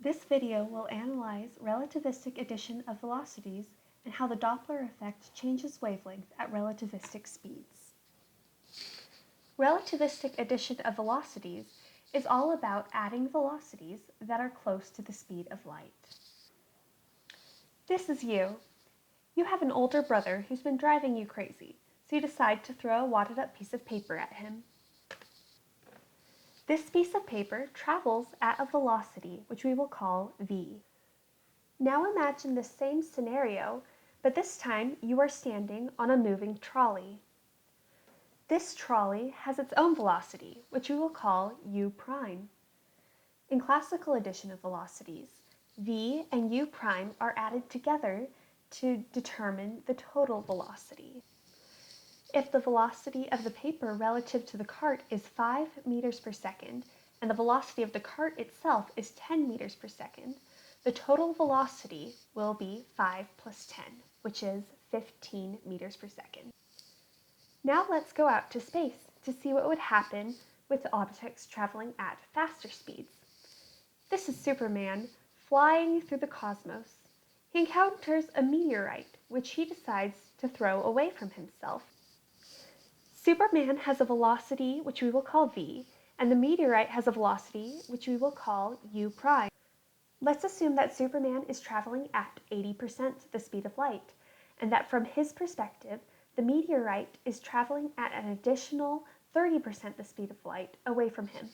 This video will analyze relativistic addition of velocities and how the Doppler effect changes wavelength at relativistic speeds. Relativistic addition of velocities is all about adding velocities that are close to the speed of light. This is you. You have an older brother who's been driving you crazy, so you decide to throw a wadded up piece of paper at him. This piece of paper travels at a velocity, which we will call v. Now imagine the same scenario, but this time you are standing on a moving trolley. This trolley has its own velocity, which we will call u prime. In classical addition of velocities, v and u prime are added together to determine the total velocity. If the velocity of the paper relative to the cart is 5 meters per second, and the velocity of the cart itself is 10 meters per second, the total velocity will be 5 plus 10, which is 15 meters per second. Now let's go out to space to see what would happen with objects traveling at faster speeds. This is Superman flying through the cosmos. He encounters a meteorite, which he decides to throw away from himself. Superman has a velocity which we will call v, and the meteorite has a velocity which we will call u prime. Let's assume that Superman is traveling at 80% the speed of light, and that from his perspective, the meteorite is traveling at an additional 30% the speed of light away from him.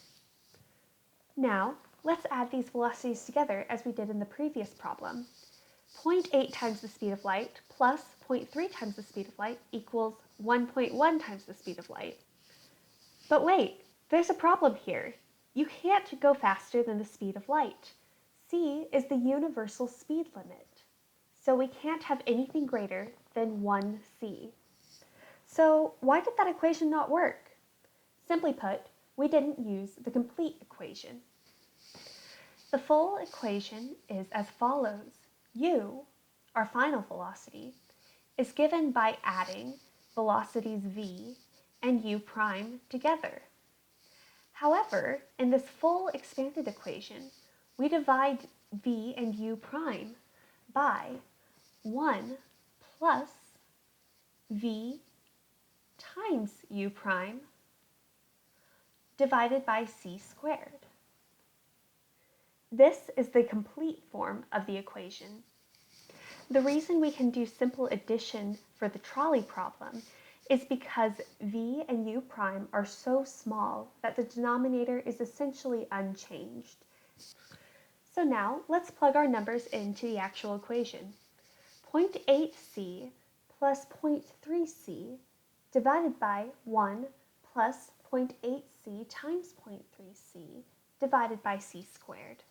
Now, let's add these velocities together as we did in the previous problem. 0.8 times the speed of light plus 0.3 times the speed of light equals 1.1 times the speed of light. But wait, there's a problem here. You can't go faster than the speed of light. C is the universal speed limit, so we can't have anything greater than 1c. So why did that equation not work? Simply put, we didn't use the complete equation. The full equation is as follows. U, our final velocity, is given by adding velocities v and u prime together. However, in this full expanded equation, we divide v and u prime by 1 plus v times u prime divided by c squared. This is the complete form of the equation. The reason we can do simple addition for the trolley problem is because v and u prime are so small that the denominator is essentially unchanged. So now let's plug our numbers into the actual equation. 0.8c plus 0.3c divided by 1 plus 0.8c times 0.3c divided by c squared.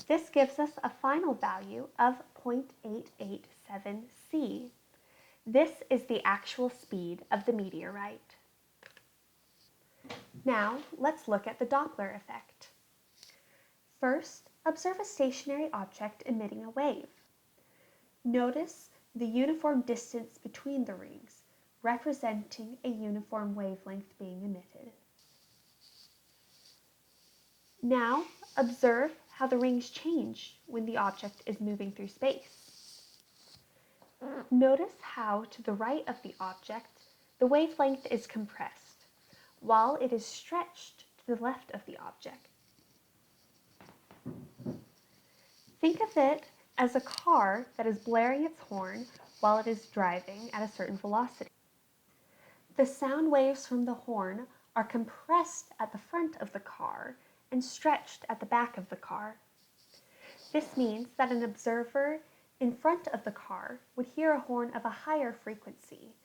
This gives us a final value of 0.887c. This is the actual speed of the meteorite. Now, let's look at the Doppler effect. First, observe a stationary object emitting a wave. Notice the uniform distance between the rings, representing a uniform wavelength being emitted. Now, observe how the rings change when the object is moving through space. Notice how, to the right of the object, the wavelength is compressed, while it is stretched to the left of the object. Think of it as a car that is blaring its horn while it is driving at a certain velocity. The sound waves from the horn are compressed at the front of the car and stretched at the back of the car. This means that an observer in front of the car would hear a horn of a higher frequency,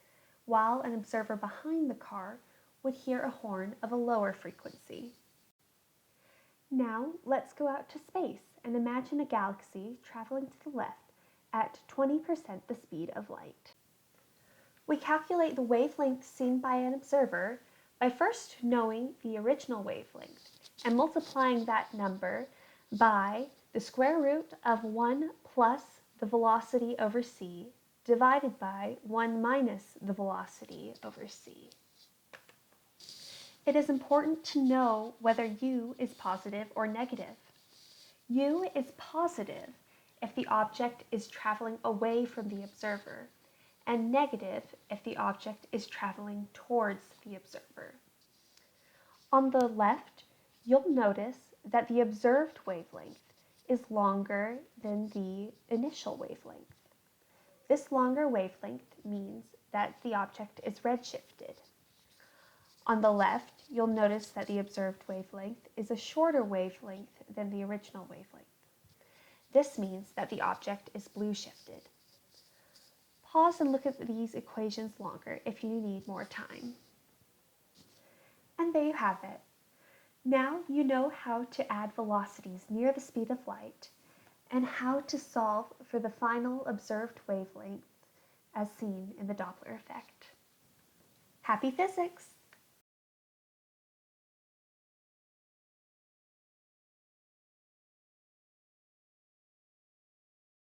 while an observer behind the car would hear a horn of a lower frequency. Now let's go out to space and imagine a galaxy traveling to the left at 20% the speed of light. We calculate the wavelength seen by an observer by first knowing the original wavelength and multiplying that number by the square root of 1 plus the velocity over c divided by 1 minus the velocity over c. It is important to know whether u is positive or negative. U is positive if the object is traveling away from the observer, and negative if the object is traveling towards the observer. On the left, you'll notice that the observed wavelength is longer than the initial wavelength. This longer wavelength means that the object is redshifted. On the left, you'll notice that the observed wavelength is a shorter wavelength than the original wavelength. This means that the object is blue shifted. Pause and look at these equations longer if you need more time. And there you have it. Now you know how to add velocities near the speed of light and how to solve for the final observed wavelength as seen in the Doppler effect. Happy physics!